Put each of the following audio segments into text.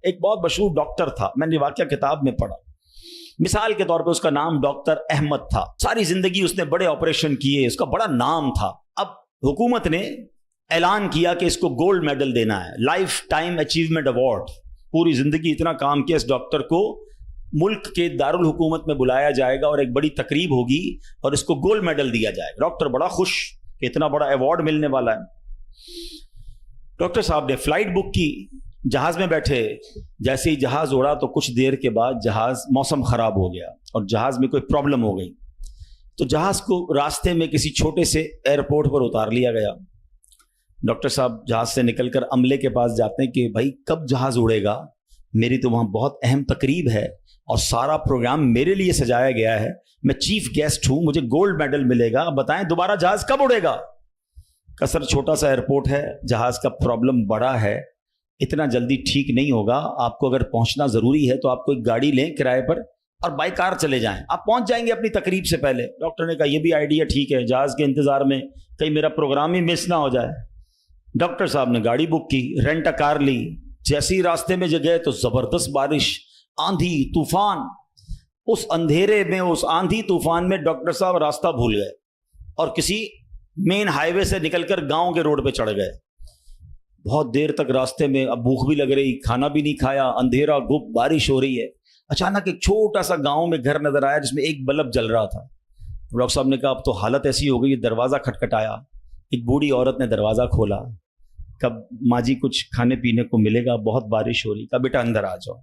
ایک بہت مشہور ڈاکٹر تھا، میں نے واقعہ کتاب میں پڑھا. مثال کے طور پہ اس کا نام ڈاکٹر احمد تھا. ساری زندگی اس نے بڑے آپریشن کیے، اس کا بڑا نام تھا. اب حکومت نے اعلان کیا کہ اس کو گولڈ میڈل دینا ہے، لائف ٹائم اچیومنٹ ایوارڈ. پوری زندگی اتنا کام کیا، اس ڈاکٹر کو ملک کے دارالحکومت میں بلایا جائے گا اور ایک بڑی تقریب ہوگی اور اس کو گولڈ میڈل دیا جائے گا. ڈاکٹر بڑا خوش کہ اتنا بڑا ایوارڈ ملنے والا ہے. ڈاکٹر صاحب نے فلائٹ بک کی، جہاز میں بیٹھے. جیسے ہی جہاز اڑا تو کچھ دیر کے بعد موسم خراب ہو گیا اور جہاز میں کوئی پرابلم ہو گئی. تو جہاز کو راستے میں کسی چھوٹے سے ایئرپورٹ پر اتار لیا گیا. ڈاکٹر صاحب جہاز سے نکل کر عملے کے پاس جاتے ہیں کہ بھائی کب جہاز اڑے گا، میری تو وہاں بہت اہم تقریب ہے اور سارا پروگرام میرے لیے سجایا گیا ہے، میں چیف گیسٹ ہوں، مجھے گولڈ میڈل ملے گا، بتائیں دوبارہ جہاز کب اڑے گا. کثر چھوٹا سا ایئرپورٹ ہے، جہاز کا پرابلم بڑا ہے، اتنا جلدی ٹھیک نہیں ہوگا. آپ کو اگر پہنچنا ضروری ہے تو آپ کو ایک گاڑی لیں کرائے پر اور بائی کار چلے جائیں، آپ پہنچ جائیں گے اپنی تقریب سے پہلے. ڈاکٹر نے کہا یہ بھی آئیڈیا ٹھیک ہے، جہاز کے انتظار میں کہیں میرا پروگرام ہی مس نہ ہو جائے. ڈاکٹر صاحب نے گاڑی بک کی، رینٹ کار لی. جیسے ہی راستے میں گئے تو زبردست بارش، آندھی طوفان. اس اندھیرے میں، اس آندھی طوفان میں ڈاکٹر صاحب راستہ بھول گئے اور کسی مین ہائی وے سے نکل کر گاؤں کے روڈ پہ چڑھ گئے. بہت دیر تک راستے میں، اب بھوک بھی لگ رہی، کھانا بھی نہیں کھایا، اندھیرا گپ، بارش ہو رہی ہے. اچانک ایک چھوٹا سا گاؤں میں گھر نظر آیا جس میں ایک بلب جل رہا تھا. ڈاکٹر صاحب نے کہا اب تو حالت ایسی ہو گئی، دروازہ کھٹکھٹایا. ایک بوڑھی عورت نے دروازہ کھولا. کب ماں جی کچھ کھانے پینے کو ملے گا، بہت بارش ہو رہی. کہا بیٹا اندر آ جاؤ.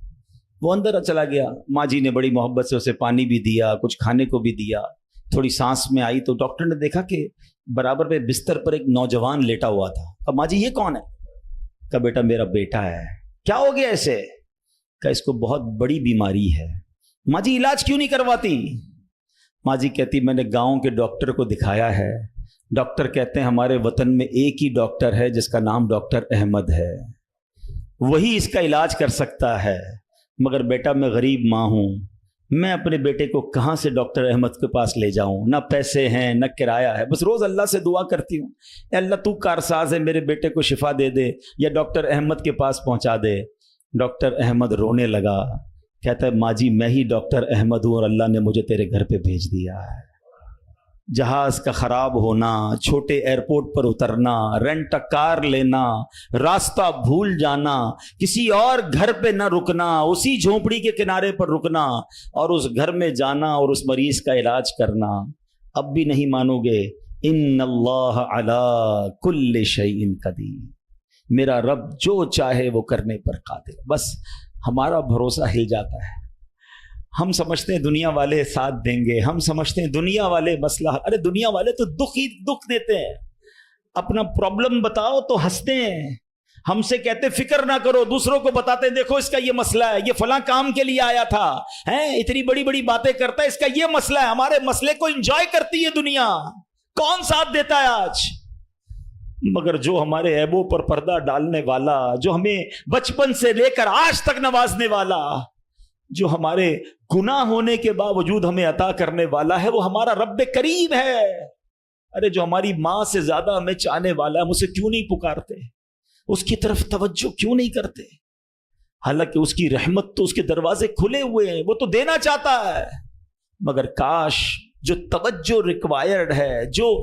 وہ اندر چلا گیا. ماں جی نے بڑی محبت سے اسے پانی بھی دیا، کچھ کھانے کو بھی دیا. تھوڑی سانس میں آئی تو ڈاکٹر نے دیکھا کہ برابر پہ بستر پر ایک نوجوان لیٹا ہوا تھا. کہا ماں جی یہ کون ہے؟ کہا بیٹا میرا بیٹا ہے. کیا ہو گیا اسے؟ کہا اس کو بہت بڑی بیماری ہے. ماں جی علاج کیوں نہیں کرواتی؟ ماں جی کہتی میں نے گاؤں کے ڈاکٹر کو دکھایا ہے، ڈاکٹر کہتے ہیں ہمارے وطن میں ایک ہی ڈاکٹر ہے جس کا نام ڈاکٹر احمد ہے، وہی اس کا علاج کر سکتا ہے. مگر بیٹا میں غریب ماں ہوں، میں اپنے بیٹے کو کہاں سے ڈاکٹر احمد کے پاس لے جاؤں؟ نہ پیسے ہیں نہ کرایہ ہے. بس روز اللہ سے دعا کرتی ہوں اے اللہ تو کارساز ہے، میرے بیٹے کو شفا دے دے یا ڈاکٹر احمد کے پاس پہنچا دے. ڈاکٹر احمد رونے لگا. کہتا ہے ماں جی میں ہی ڈاکٹر احمد ہوں اور اللہ نے مجھے تیرے گھر پہ بھیج دیا ہے. جہاز کا خراب ہونا، چھوٹے ایئرپورٹ پر اترنا، رینٹ کار لینا، راستہ بھول جانا، کسی اور گھر پہ نہ رکنا، اسی جھونپڑی کے کنارے پر رکنا اور اس گھر میں جانا اور اس مریض کا علاج کرنا. اب بھی نہیں مانو گے؟ ان اللہ علی کل شیء قدیر، میرا رب جو چاہے وہ کرنے پر قادر. بس ہمارا بھروسہ ہل جاتا ہے. ہم سمجھتے ہیں دنیا والے ساتھ دیں گے، ہم سمجھتے ہیں دنیا والے مسئلہ، ارے دنیا والے تو دکھ ہی دکھ دیتے ہیں. اپنا پرابلم بتاؤ تو ہنستے ہیں. ہم سے کہتے فکر نہ کرو، دوسروں کو بتاتے ہیں دیکھو اس کا یہ مسئلہ ہے، یہ فلاں کام کے لیے آیا تھا، اتنی بڑی بڑی باتیں کرتا ہے، اس کا یہ مسئلہ ہے. ہمارے مسئلے کو انجوائے کرتی ہے دنیا. کون ساتھ دیتا ہے آج؟ مگر جو ہمارے عیبوں پر پردہ ڈالنے والا، جو ہمیں بچپن سے لے کر آج تک نوازنے والا، جو ہمارے گناہ ہونے کے باوجود ہمیں عطا کرنے والا ہے، وہ ہمارا رب کریم ہے. ارے جو ہماری ماں سے زیادہ ہمیں چاہنے والا ہے، ہم اسے کیوں نہیں پکارتے؟ اس کی طرف توجہ کیوں نہیں کرتے؟ حالانکہ اس کی رحمت تو اس کے دروازے کھلے ہوئے ہیں، وہ تو دینا چاہتا ہے. مگر کاش جو توجہ ریکوائرڈ ہے، جو